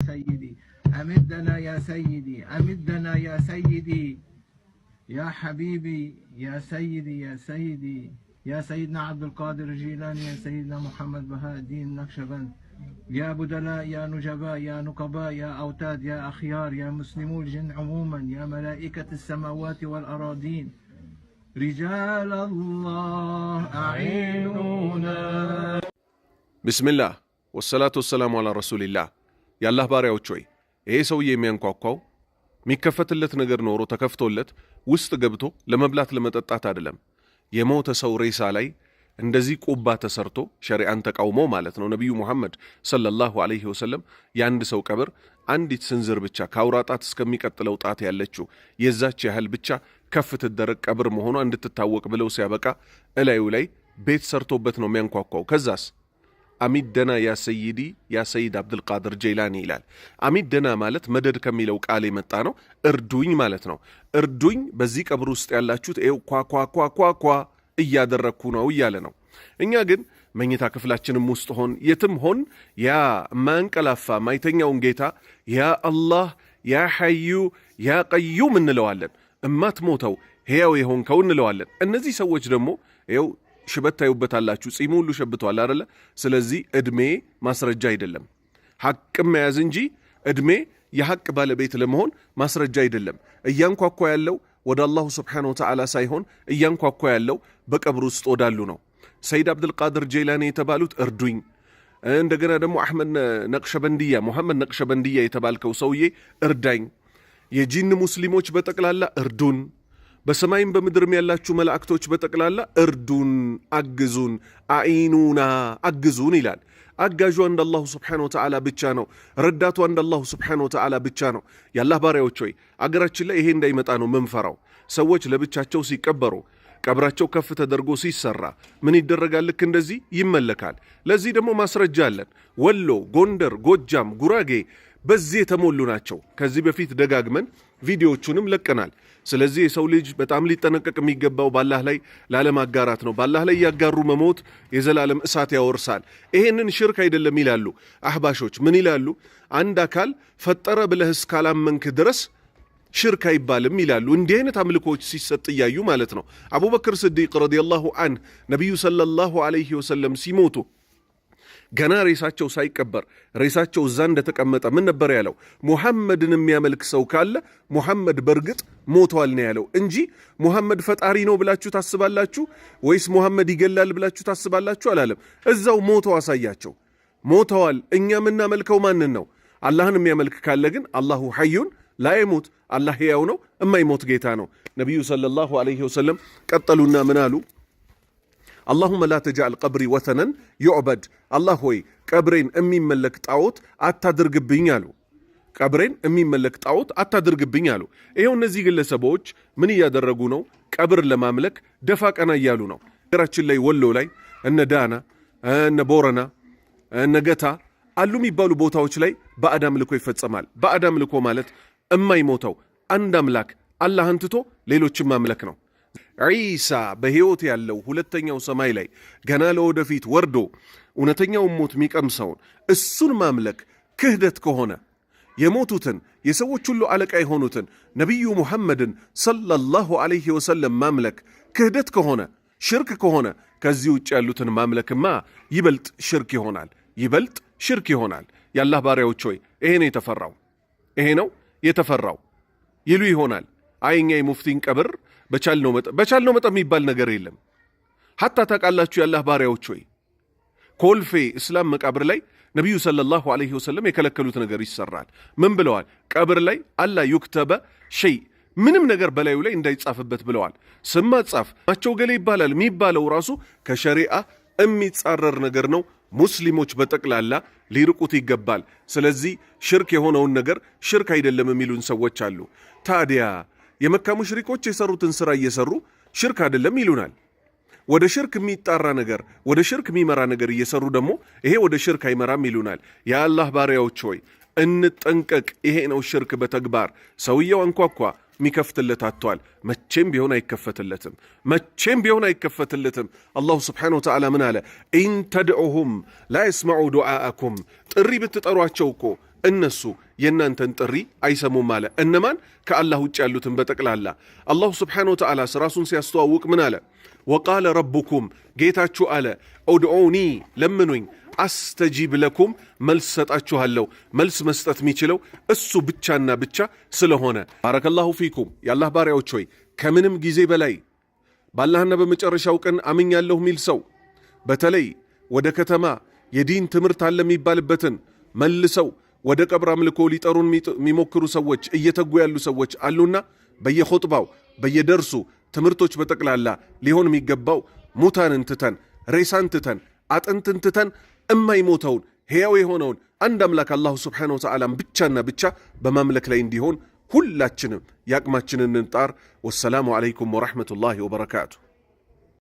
سيدي أمدنا يا سيدي أمدنا يا سيدي يا حبيبي يا سيدي يا سيدي يا سيدنا عبد القادر الجيلاني يا سيدنا محمد بهاء الدين النقشبند يا بدلاء يا نجباء يا نقباء يا أوتاد يا أخيار يا مسلمو الجن عموما يا ملائكة السماوات والأراضين رجال الله أعينونا بسم الله والصلاة والسلام على رسول الله يا الله ባሪያዎች ሆይ ይሄ ሰውዬ የሚያንኳኳው የሚከፈትለት ነገር ኖሮ ተከፍቶለት ውስጥ ገብቶ ለመብላት ለመጠጣት አይደለም። የሞተ ሰው ሬሳ ላይ እንደዚህ ቁባ ተሰርቶ ሸሪዓን ተቃውሞ ማለት ነው። ነብዩ መሐመድ ሰለላሁ ዐለይሂ ወሰለም የአንድ ሰው ቀብር አንዲት ስንዝር ብቻ ካውራጣት እስከሚቀጥለው ጣት ያለችው የዛች ያህል ብቻ ከፍ ትደረቅ ቀብር መሆኗ እንድትታወቅ ብለው ሲያበቃ እላዩ ላይ ቤት ሰርቶበት ነው የሚያንኳኳው። ከዛስ አሚደና ያ ሰይዲ ያ ሰይድ አብዱል ቃድር ጀይላኒ ይላል። አሚደና ማለት መደድ ከሚለው ቃል የመጣ ነው። እርዱኝ ማለት ነው። እርዱኝ በዚህ ቀብር ውስጥ ያላችሁት ኤው ኳ እያደረኩ ነው እያለ ነው። እኛ ግን መኝታ ክፍላችንም ውስጥ ሆን የትም ሆን ያ ማንቀላፋ ማይተኛውን ጌታ ያ አላህ ያ ሐዩ ያ ቀዩም እንለዋለን። እማትሞተው ሕያው የሆንከው እንለዋለን። እነዚህ ሰዎች ደግሞ ኤው ሽበት ታዩበታላችሁ። ጺሙ ሁሉ ሸብቷል አይደለ? ስለዚህ እድሜ ማስረጃ አይደለም። ሐቅም መያዝ እንጂ እድሜ የሐቅ ባለቤት ለመሆን ማስረጃ አይደለም። እያንኳኳ ያለው ወደ አላሁ ስብሓነሁ ወተዓላ ሳይሆን እያንኳኳ ያለው በቀብር ውስጥ ወዳሉ ነው። ሰይድ አብዱል ቃድር ጀይላኒ የተባሉት እርዱኝ። እንደገና ደግሞ አህመድ ነቅሸበንድያ ሙሐመድ ነቅሸበንድያ የተባልከው ሰውዬ እርዳኝ። የጂን ሙስሊሞች በጠቅላላ እርዱን። በሰማይም በምድርም ያላችሁ መላእክቶች በጠቅላላ እርዱን፣ አግዙን፣ አኢኑና አግዙን ይላል። አጋዡ አንድ አላሁ ስብሓነሁ ወተዓላ ብቻ ነው። ረዳቱ አንድ አላሁ ስብሓነሁ ወተዓላ ብቻ ነው። የአላህ ባሪያዎች ሆይ አገራችን ላይ ይሄ እንዳይመጣ ነው ምንፈራው። ሰዎች ለብቻቸው ሲቀበሩ ቀብራቸው ከፍ ተደርጎ ሲሰራ ምን ይደረጋል? ልክ እንደዚህ ይመለካል። ለዚህ ደግሞ ማስረጃ አለን። ወሎ፣ ጎንደር፣ ጎጃም፣ ጉራጌ በዚህ የተሞሉ ናቸው። ከዚህ በፊት ደጋግመን ቪዲዮዎቹንም ለቀናል። ስለዚህ የሰው ልጅ በጣም ሊጠነቀቅ የሚገባው ባላህ ላይ ላለማጋራት ነው። ባላህ ላይ ያጋሩ መሞት የዘላለም እሳት ያወርሳል። ይሄንን ሽርክ አይደለም ይላሉ አህባሾች። ምን ይላሉ? አንድ አካል ፈጠረ ብለህ እስካላመንክ ድረስ ሽርክ አይባልም ይላሉ። እንዲህ አይነት አምልኮች ሲሰጥ እያዩ ማለት ነው። አቡበክር ስዲቅ ረዲየላሁ ዐንሁ ነቢዩ ሰለላሁ ዐለይሂ ወሰለም ሲሞቱ ገና ሬሳቸው ሳይቀበር ሬሳቸው እዛ እንደተቀመጠ ምን ነበር ያለው? ሙሐመድን የሚያመልክ ሰው ካለ ሙሐመድ በርግጥ ሞቷል ነው ያለው እንጂ ሙሐመድ ፈጣሪ ነው ብላችሁ ታስባላችሁ ወይስ ሙሐመድ ይገላል ብላችሁ ታስባላችሁ አላለም። እዛው ሞተው አሳያቸው። ሞተዋል። እኛ የምናመልከው ማንን ነው? አላህን የሚያመልክ ካለ ግን አላሁ ሐዩን ላይሞት፣ አላህ ሕያው ነው፣ የማይሞት ጌታ ነው። ነቢዩ ሰለላሁ ዐለይሂ ወሰለም ቀጠሉና ምን አሉ? አላሁመ ላ ተጅዐል ቀብሪ ወተነን ዩዕበድ፣ አላህ ሆይ ቀብሬን የሚመለክ ጣዖት አታድርግብኝ አሉ። ቀብሬን የሚመለክ ጣዖት አታድርግብኝ አሉ። ይኸው እነዚህ ግለሰቦች ምን እያደረጉ ነው? ቀብር ለማምለክ ደፋ ቀና እያሉ ነው። ሀገራችን ላይ ወሎ ላይ እነ ዳና እነ ቦረና እነ ገታ አሉ የሚባሉ ቦታዎች ላይ ባዕድ አምልኮ ይፈጸማል። ባዕድ አምልኮ ማለት የማይሞተው አንድ አምላክ አላህን ትቶ ሌሎችን ማምለክ ነው። ዒሳ በሕይወት ያለው ሁለተኛው ሰማይ ላይ ገና ለወደፊት ወርዶ እውነተኛውን ሞት የሚቀምሰውን እሱን ማምለክ ክህደት ከሆነ የሞቱትን የሰዎች ሁሉ አለቃ የሆኑትን ነቢዩ ሙሐመድን ሰለላሁ ዐለይሂ ወሰለም ማምለክ ክህደት ከሆነ ሽርክ ከሆነ ከዚህ ውጭ ያሉትን ማምለክማ ይበልጥ ሽርክ ይሆናል፣ ይበልጥ ሽርክ ይሆናል። የአላህ ባሪያዎች ሆይ ይሄ ነው የተፈራው፣ ይሄ ነው የተፈራው ይሉ ይሆናል። አይኛ የሙፍቲን ቀብር በቻልነው መጠን የሚባል ነገር የለም። ሐታ ታውቃላችሁ የአላህ ባሪያዎች ሆይ ኮልፌ እስላም መቃብር ላይ ነቢዩ ሰለላሁ ዐለይሂ ወሰለም የከለከሉት ነገር ይሰራል። ምን ብለዋል? ቀብር ላይ አላ ዩክተበ ሸይ ምንም ነገር በላዩ ላይ እንዳይጻፍበት ብለዋል። ስም ማጻፍ ማቸው ገሌ ይባላል የሚባለው ራሱ ከሸሪዓ የሚጻረር ነገር ነው። ሙስሊሞች በጠቅላላ ሊርቁት ይገባል። ስለዚህ ሽርክ የሆነውን ነገር ሽርክ አይደለም የሚሉን ሰዎች አሉ። ታዲያ የመካ ሙሽሪኮች የሰሩትን ስራ እየሰሩ ሽርክ አይደለም ይሉናል። ወደ ሽርክ የሚጣራ ነገር ወደ ሽርክ የሚመራ ነገር እየሰሩ ደግሞ ይሄ ወደ ሽርክ አይመራም ይሉናል። የአላህ ባሪያዎች ሆይ እንጠንቀቅ። ይሄ ነው ሽርክ በተግባር። ሰውየው አንኳኳ፣ የሚከፍትለት አጥቷል። መቼም ቢሆን አይከፈትለትም፣ መቼም ቢሆን አይከፈትለትም። አላሁ ስብሓነሁ ወተዓላ ምን አለ? ኢን ተድዑሁም ላ የስመዑ ዱዓአኩም፣ ጥሪ ብትጠሯቸው እኮ እነሱ የእናንተን ጥሪ አይሰሙም አለ። እነማን? ከአላህ ውጭ ያሉትን በጠቅላላ። አላሁ ስብሓነሁ ወተዓላ ራሱን ሲያስተዋውቅ ምን አለ? ወቃለ ረቡኩም ጌታችሁ አለ ኡድዑኒ ለምኑኝ፣ አስተጂብ ለኩም መልስ ሰጣችኋለሁ። መልስ መስጠት የሚችለው እሱ ብቻና ብቻ ስለሆነ። ባረከላሁ ፊኩም የአላህ ባሪያዎች ሆይ ከምንም ጊዜ በላይ በአላህና በመጨረሻው ቀን አምኛለሁ የሚል ሰው በተለይ ወደ ከተማ የዲን ትምህርት አለ የሚባልበትን መልሰው ወደ ቀብር አምልኮ ሊጠሩን የሚሞክሩ ሰዎች እየተጉ ያሉ ሰዎች አሉና በየኹጥባው በየደርሱ ትምህርቶች በጠቅላላ ሊሆን የሚገባው ሙታንን ትተን ሬሳን ትተን አጥንትን ትተን እማይሞተውን ሕያው የሆነውን አንድ አምላክ አላሁ ስብሓነሁ ወተዓላን ብቻና ብቻ በማምለክ ላይ እንዲሆን ሁላችንም ያቅማችንን እንጣር። ወሰላሙ ዓለይኩም ወረሕመቱላሂ ወበረካቱ።